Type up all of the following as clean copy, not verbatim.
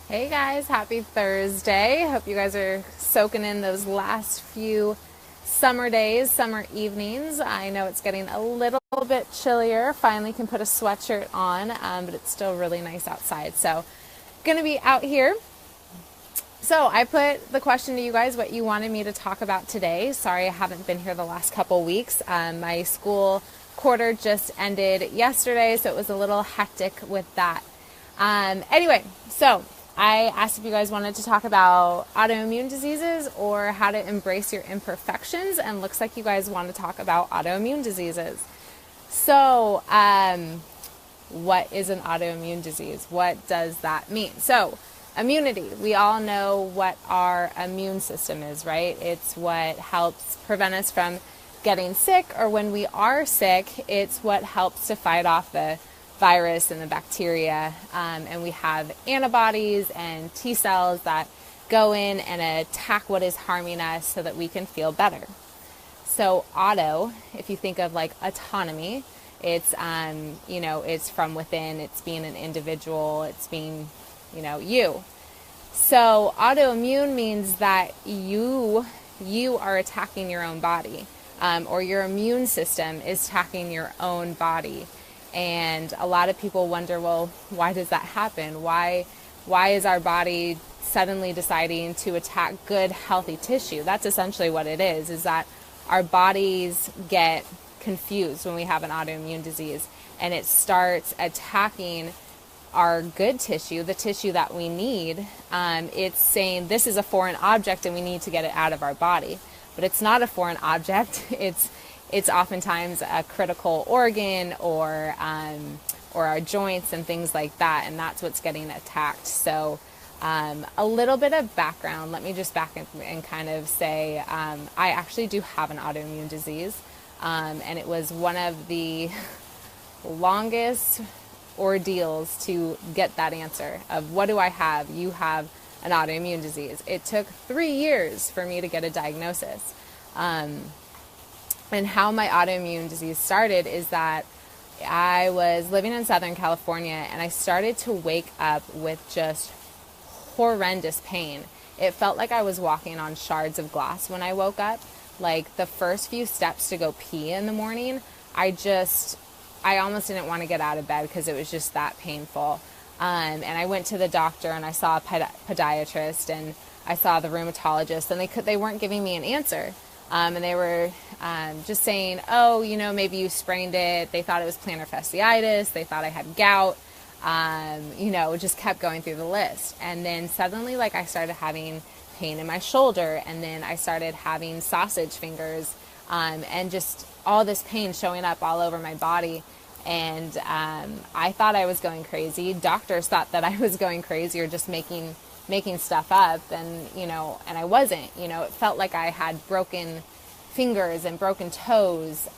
Hey guys, happy Thursday. Hope you guys are soaking in those last few summer days, summer evenings. I know it's getting a little bit chillier. Finally can put a sweatshirt on, but it's still really nice outside. So, gonna be out here. So, I put the question to you guys what you wanted me to talk about today. Sorry I haven't been here the last couple weeks. My school quarter just ended yesterday, so it was a little hectic with that. Anyway, so I asked if you guys wanted to talk about autoimmune diseases or how to embrace your imperfections, and looks like you guys want to talk about autoimmune diseases. So, what is an autoimmune disease? What does that mean? So, immunity. We all know what our immune system is, right? It's what helps prevent us from getting sick, or when we are sick, it's what helps to fight off the virus and the bacteria, and we have antibodies and T cells that go in and attack what is harming us so that we can feel better. So auto, if you think of like autonomy, it's it's from within, it's being an individual, it's being you. So autoimmune means that you are attacking your own body, or your immune system is attacking your own body. And a lot of people wonder, well, why does that happen? Why is our body suddenly deciding to attack good, healthy tissue? That's essentially what it is that our bodies get confused when we have an autoimmune disease, and it starts attacking our good tissue, the tissue that we need. It's saying this is a foreign object and we need to get it out of our body. But it's not a foreign object. It's oftentimes a critical organ, or our joints and things like that, and that's what's getting attacked. So a little bit of background. Let me just back and kind of say I actually do have an autoimmune disease, and it was one of the longest ordeals to get that answer of what do I have? You have an autoimmune disease. It took 3 years for me to get a diagnosis. And how my autoimmune disease started is that I was living in Southern California, and I started to wake up with just horrendous pain. It felt like I was walking on shards of glass when I woke up. Like the first few steps to go pee in the morning, I almost didn't want to get out of bed because it was just that painful. And I went to the doctor, and I saw a podiatrist, and I saw the rheumatologist, and they weren't giving me an answer. And they were just saying, oh, maybe you sprained it. They thought it was plantar fasciitis. They thought I had gout. Just kept going through the list. And then suddenly, I started having pain in my shoulder, and then I started having sausage fingers, and just all this pain showing up all over my body. And I thought I was going crazy. Doctors thought that I was going crazy or just making stuff up, and I wasn't. It felt like I had broken fingers and broken toes,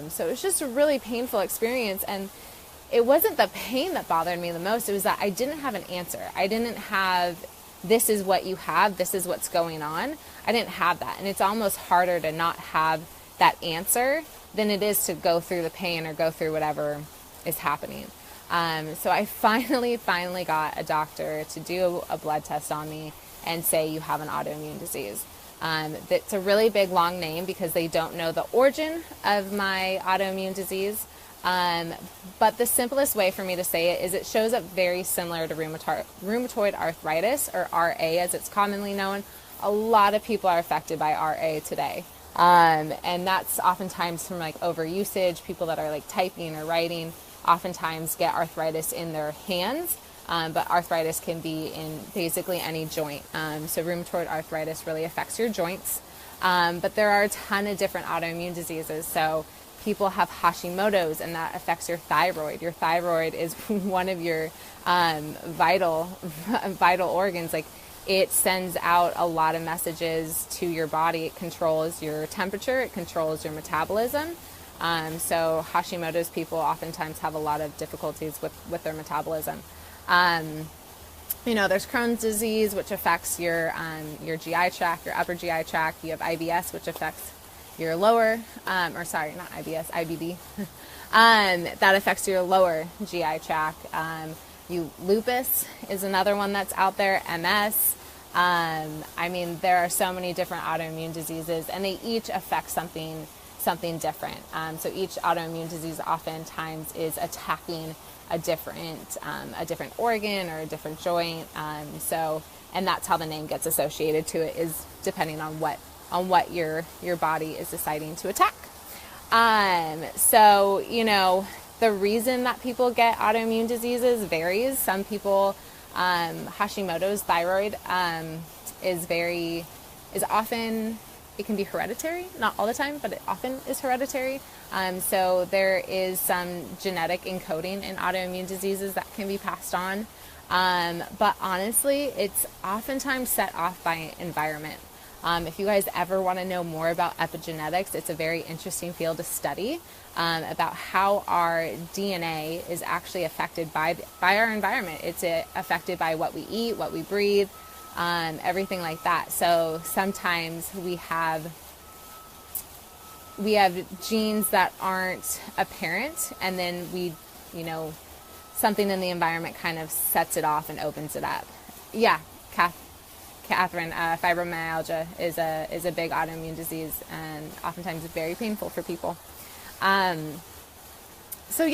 so it was just a really painful experience. And it wasn't the pain that bothered me the most. It was that I didn't have an answer. I didn't have, this is what you have, this is what's going on. I didn't have that, and it's almost harder to not have that answer than it is to go through the pain or go through whatever is happening. So I finally got a doctor to do a blood test on me and say you have an autoimmune disease. That's a really big long name because they don't know the origin of my autoimmune disease. But the simplest way for me to say it is it shows up very similar to rheumatoid arthritis, or RA as it's commonly known. A lot of people are affected by RA today. And that's oftentimes from overusage. People that are typing or writing oftentimes get arthritis in their hands, but arthritis can be in basically any joint. So rheumatoid arthritis really affects your joints, but there are a ton of different autoimmune diseases. So people have Hashimoto's, and that affects your thyroid. Your thyroid is one of your vital organs. It sends out a lot of messages to your body. It controls your temperature. It controls your metabolism. So Hashimoto's people oftentimes have a lot of difficulties with their metabolism. There's Crohn's disease, which affects your GI tract, your upper GI tract. You have IBS, which affects your lower, not IBS, IBD, that affects your lower GI tract. Lupus is another one that's out there, MS. I mean, there are so many different autoimmune diseases, and they each affect something different. So each autoimmune disease oftentimes is attacking a different organ or a different joint. And that's how the name gets associated to it, is depending on what your body is deciding to attack. So, the reason that people get autoimmune diseases varies. Some people, Hashimoto's thyroid is often, it can be hereditary, not all the time, but it often is hereditary. So there is some genetic encoding in autoimmune diseases that can be passed on. But honestly, it's oftentimes set off by environment. If you guys ever want to know more about epigenetics, it's a very interesting field to study, about how our DNA is actually affected by our environment. It's affected by what we eat, what we breathe, everything like that. So sometimes we have genes that aren't apparent, and then something in the environment kind of sets it off and opens it up. Yeah, Catherine, fibromyalgia is a big autoimmune disease, and oftentimes very painful for people. So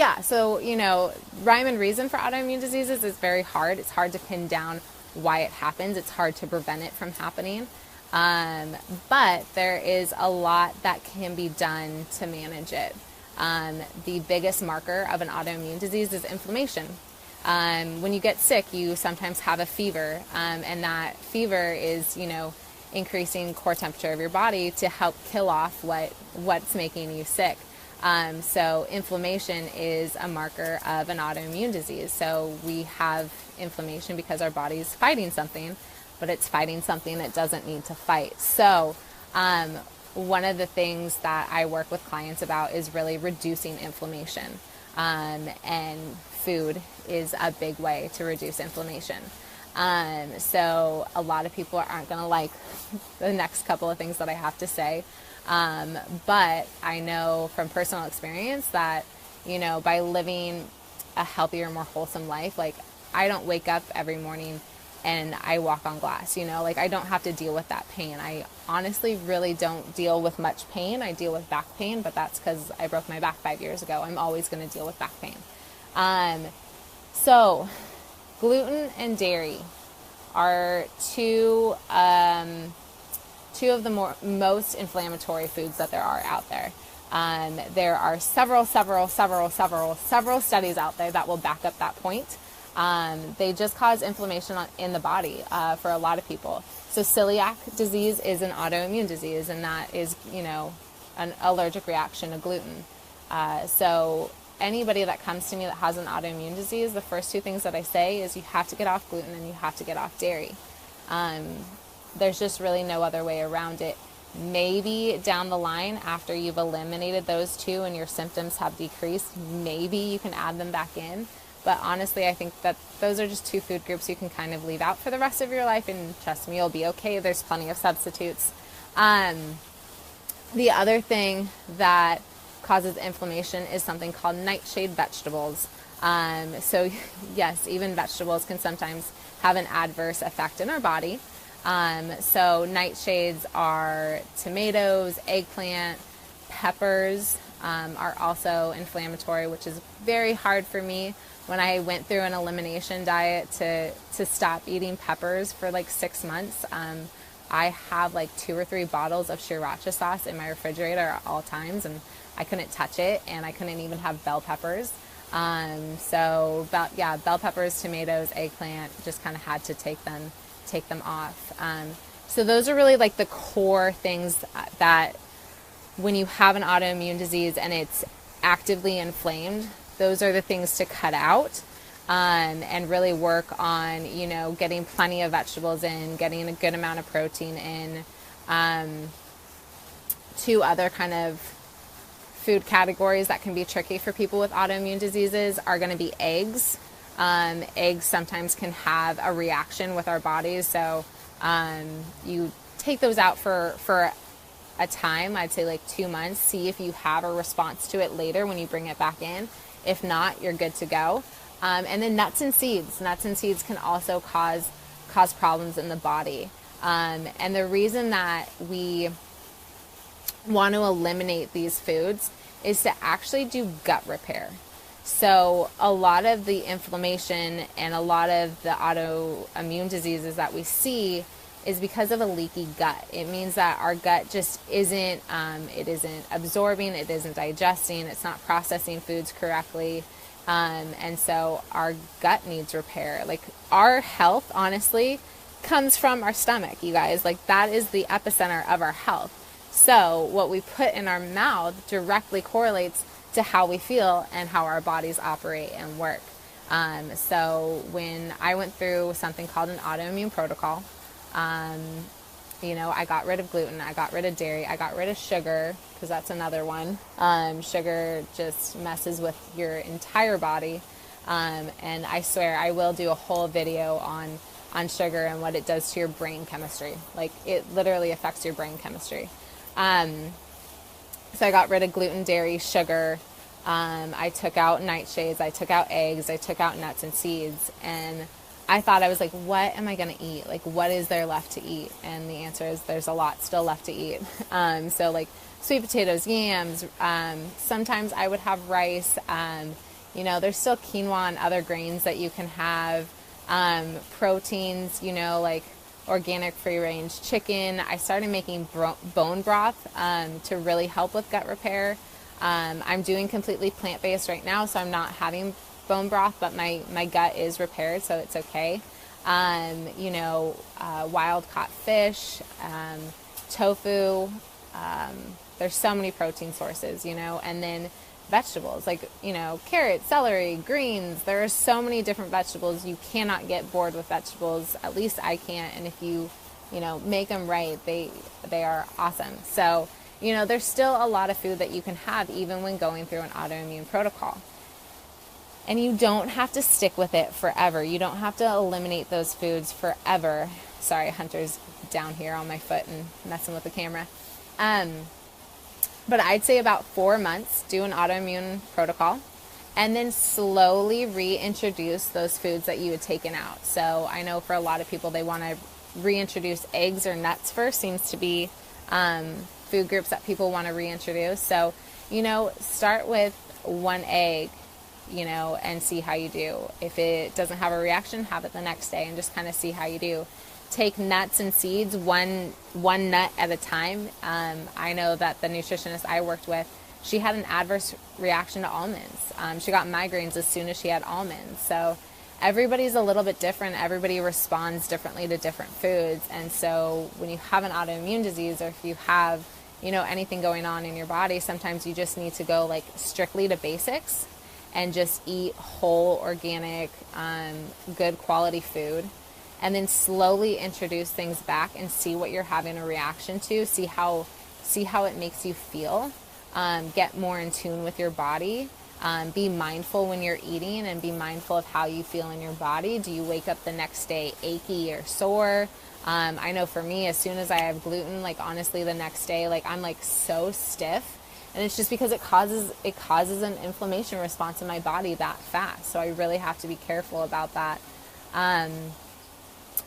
rhyme and reason for autoimmune diseases is very hard. It's hard to pin down why it happens. It's hard to prevent it from happening. But there is a lot that can be done to manage it. The biggest marker of an autoimmune disease is inflammation. When you get sick, you sometimes have a fever, and that fever is, increasing core temperature of your body to help kill off what's making you sick. So inflammation is a marker of an autoimmune disease. So we have inflammation because our body is fighting something, but it's fighting something it doesn't need to fight. So one of the things that I work with clients about is really reducing inflammation. And food is a big way to reduce inflammation. So a lot of people aren't going to like the next couple of things that I have to say. But I know from personal experience that, by living a healthier, more wholesome life, like I don't wake up every morning and I walk on glass, I don't have to deal with that pain. I honestly really don't deal with much pain. I deal with back pain, but that's because I broke my back 5 years ago. I'm always going to deal with back pain. So gluten and dairy are two of the most inflammatory foods that there are out there. There are several studies out there that will back up that point. They just cause inflammation in the body for a lot of people. So celiac disease is an autoimmune disease, and that is, an allergic reaction to gluten. So anybody that comes to me that has an autoimmune disease, the first two things that I say is you have to get off gluten and you have to get off dairy. There's just really no other way around it. Maybe down the line, after you've eliminated those two and your symptoms have decreased, maybe you can add them back in. But honestly, I think that those are just two food groups you can kind of leave out for the rest of your life, and trust me, you'll be okay. There's plenty of substitutes. The other thing that causes inflammation is something called nightshade vegetables. So yes, even vegetables can sometimes have an adverse effect in our body. So nightshades are tomatoes, eggplant, peppers are also inflammatory, which is very hard for me. When I went through an elimination diet to stop eating peppers for like 6 months, I have like 2 or 3 bottles of sriracha sauce in my refrigerator at all times, and I couldn't touch it, and I couldn't even have bell peppers. Bell peppers, tomatoes, eggplant, just kind of had to take them off. So those are really like the core things that when you have an autoimmune disease and it's actively inflamed, those are the things to cut out, and really work on, getting plenty of vegetables in, getting a good amount of protein in. 2 other kind of food categories that can be tricky for people with autoimmune diseases are going to be eggs. Eggs sometimes can have a reaction with our bodies, so you take those out for a time, I'd say like 2 months, see if you have a response to it later when you bring it back in. If not, you're good to go. And then nuts and seeds. Nuts and seeds can also cause problems in the body. And the reason that we want to eliminate these foods is to actually do gut repair. So a lot of the inflammation and a lot of the autoimmune diseases that we see is because of a leaky gut. It means that our gut just isn't absorbing, it isn't digesting, it's not processing foods correctly. And so our gut needs repair. Like, our health, honestly, comes from our stomach, you guys. Like, that is the epicenter of our health. So what we put in our mouth directly correlates to how we feel and how our bodies operate and work. So when I went through something called an autoimmune protocol, I got rid of gluten, I got rid of dairy, I got rid of sugar, because that's another one. Sugar just messes with your entire body. And I swear I will do a whole video on sugar and what it does to your brain chemistry. Like, it literally affects your brain chemistry. So I got rid of gluten, dairy, sugar. I took out nightshades, I took out eggs, I took out nuts and seeds. And I thought, I was like, what am I going to eat? Like, what is there left to eat? And the answer is there's a lot still left to eat. So like sweet potatoes, yams, sometimes I would have rice. There's still quinoa and other grains that you can have. Proteins, like organic free-range chicken. I started making bone broth to really help with gut repair. I'm doing completely plant-based right now, so I'm not having bone broth, but my gut is repaired, so it's okay. Wild-caught fish, tofu. There's so many protein sources, and then vegetables like, carrots, celery, greens. There are so many different vegetables. You cannot get bored with vegetables. At least I can't. And if you make them right, they are awesome. So, there's still a lot of food that you can have even when going through an autoimmune protocol. And you don't have to stick with it forever. You don't have to eliminate those foods forever. Sorry, Hunter's down here on my foot and messing with the camera. But I'd say about 4 months, do an autoimmune protocol, and then slowly reintroduce those foods that you had taken out. So I know for a lot of people, they want to reintroduce eggs or nuts first. Seems to be food groups that people want to reintroduce. So, start with one egg, and see how you do. If it doesn't have a reaction, have it the next day and just kind of see how you do. Take nuts and seeds one nut at a time. I know that the nutritionist I worked with, she had an adverse reaction to almonds. She got migraines as soon as she had almonds. So everybody's a little bit different. Everybody responds differently to different foods. And so when you have an autoimmune disease, or if you have, anything going on in your body, sometimes you just need to go like strictly to basics and just eat whole, organic, good quality food. And then slowly introduce things back and see what you're having a reaction to. See how it makes you feel. Get more in tune with your body. Be mindful when you're eating, and be mindful of how you feel in your body. Do you wake up the next day achy or sore? I know for me, as soon as I have gluten, like honestly, the next day, like I'm like so stiff. And it's just because it causes an inflammation response in my body that fast. So I really have to be careful about that.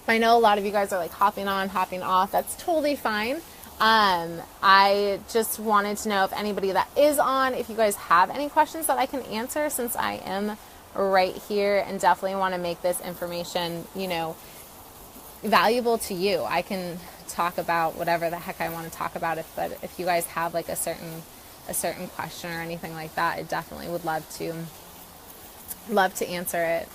I know a lot of you guys are like hopping on, hopping off. That's totally fine. I just wanted to know if anybody that is on, if you guys have any questions that I can answer, since I am right here, and definitely want to make this information, valuable to you. I can talk about whatever the heck I want to talk about, but if you guys have like a certain question or anything like that, I definitely would love to answer it.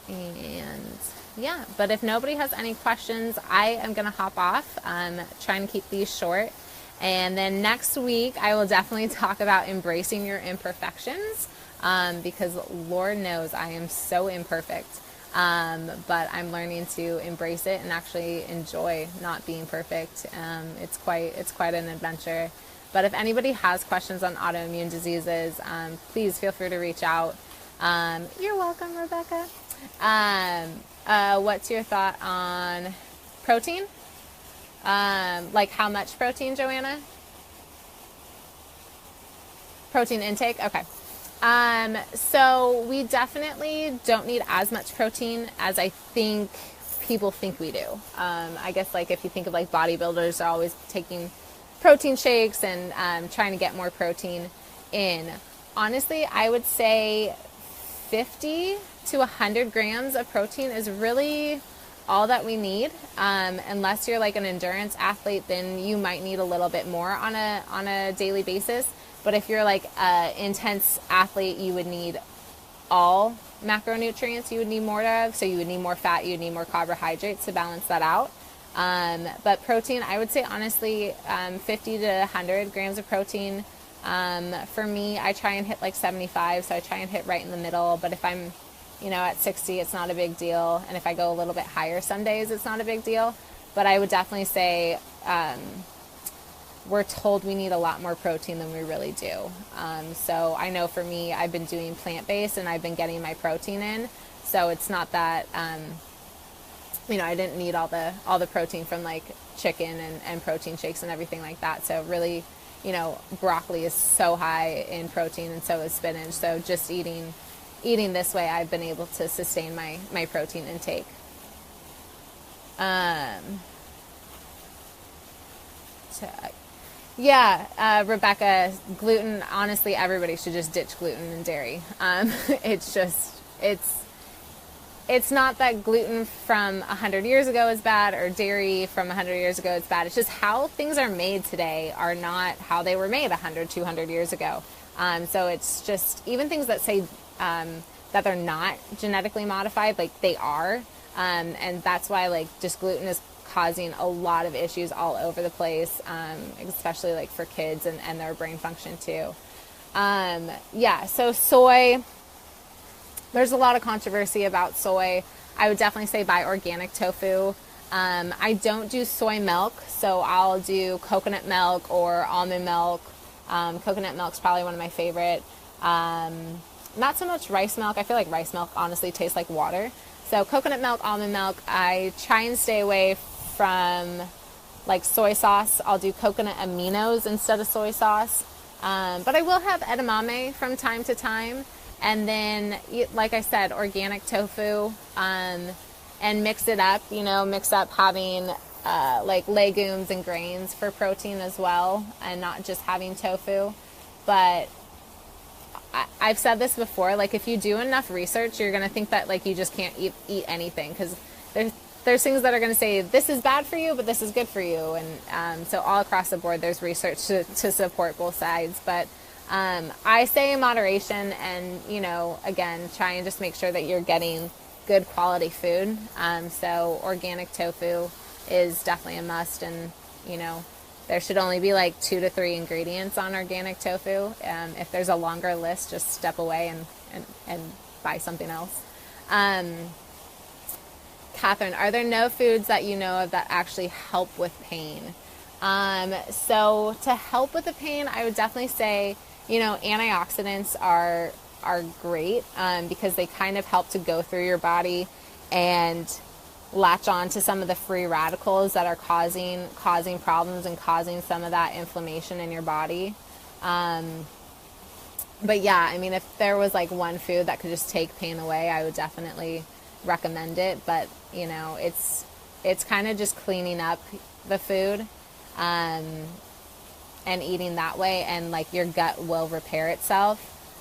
And yeah, but if nobody has any questions, I am going to hop off. Trying to keep these short. And then next week, I will definitely talk about embracing your imperfections, because Lord knows I am so imperfect. But I'm learning to embrace it and actually enjoy not being perfect. It's quite an adventure. But if anybody has questions on autoimmune diseases, please feel free to reach out. You're welcome, Rebecca. What's your thought on protein? Like how much protein, Joanna? Protein intake? Okay. So we definitely don't need as much protein as I think people think we do. I guess like if you think of like bodybuilders are always taking protein shakes and trying to get more protein in. Honestly, I would say 50 to 100 grams of protein is really all that we need. Unless you're like an endurance athlete, then you might need a little bit more on a daily basis. But if you're like an intense athlete, you would need all macronutrients you would need more of. So you would need more fat, you would need more carbohydrates to balance that out. But protein, I would say honestly, 50 to 100 grams of protein. For me, I try and hit like 75, so I try and hit right in the middle. But if I'm, at 60, it's not a big deal. And if I go a little bit higher some days, it's not a big deal. But I would definitely say, we're told we need a lot more protein than we really do. So I know for me, I've been doing plant-based and I've been getting my protein in. So it's not that, I didn't need all the protein from like chicken and protein shakes and everything like that. So really, broccoli is so high in protein and so is spinach. So just eating this way, I've been able to sustain my protein intake. Rebecca, gluten, honestly, everybody should just ditch gluten and dairy. It's not that gluten from 100 years ago is bad or dairy from 100 years ago is bad. It's just how things are made today are not how they were made 100, 200 years ago. So it's just, even things that say that they're not genetically modified, like they are. And that's why like just gluten is causing a lot of issues all over the place, especially like for kids and their brain function too. So soy, there's a lot of controversy about soy. I would definitely say buy organic tofu. I don't do soy milk, so I'll do coconut milk or almond milk. Coconut milk's probably one of my favorite. Not so much rice milk. I feel like rice milk honestly tastes like water. So coconut milk, almond milk. I try and stay away from like soy sauce. I'll do coconut aminos instead of soy sauce. But I will have edamame from time to time. And then, like I said, organic tofu, and mix it up, mix up having like legumes and grains for protein as well, and not just having tofu. But I've said this before, like if you do enough research, you're going to think that like you just can't eat anything, because there's things that are going to say this is bad for you, but this is good for you. And so all across the board, there's research to support both sides. But I say in moderation, and, again, try and just make sure that you're getting good quality food. So organic tofu is definitely a must. And, there should only be like 2 to 3 ingredients on organic tofu. If there's a longer list, just step away and buy something else. Catherine, are there no foods that you know of that actually help with pain? So to help with the pain, I would definitely say, antioxidants are great, because they kind of help to go through your body and latch on to some of the free radicals that are causing problems and causing some of that inflammation in your body. But yeah, I mean, if there was like one food that could just take pain away, I would definitely recommend it. But, it's kind of just cleaning up the food, and eating that way, and like your gut will repair itself.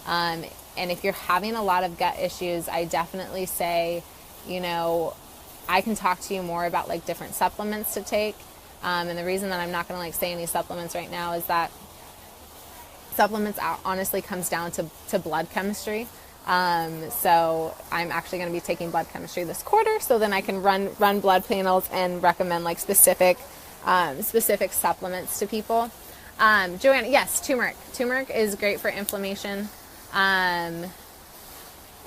And if you're having a lot of gut issues, I definitely say, I can talk to you more about like different supplements to take. And the reason that I'm not going to like say any supplements right now is that supplements honestly comes down to blood chemistry. So I'm actually going to be taking blood chemistry this quarter, so then I can run blood panels and recommend like specific supplements to people. Joanna, yes, turmeric. Turmeric is great for inflammation. And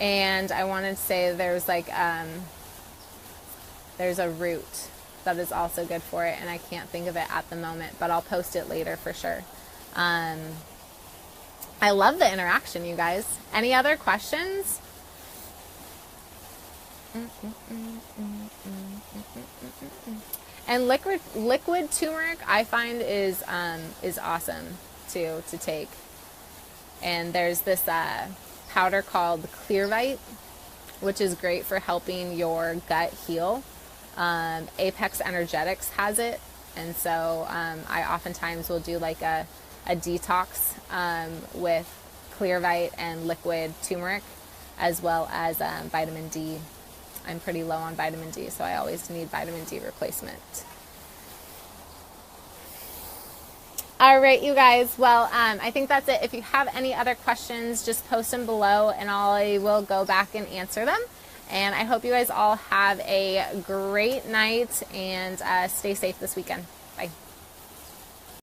I wanted to say there's like, there's a root that is also good for it, and I can't think of it at the moment, but I'll post it later for sure. I love the interaction, you guys. Any other questions? And liquid turmeric I find is awesome too to take. And there's this powder called Clearvite, which is great for helping your gut heal. Apex Energetics has it, and so I oftentimes will do like a detox with Clearvite and liquid turmeric, as well as vitamin D. I'm pretty low on vitamin D, so I always need vitamin D replacement. All right, you guys. Well, I think that's it. If you have any other questions, just post them below and I will go back and answer them. And I hope you guys all have a great night and stay safe this weekend.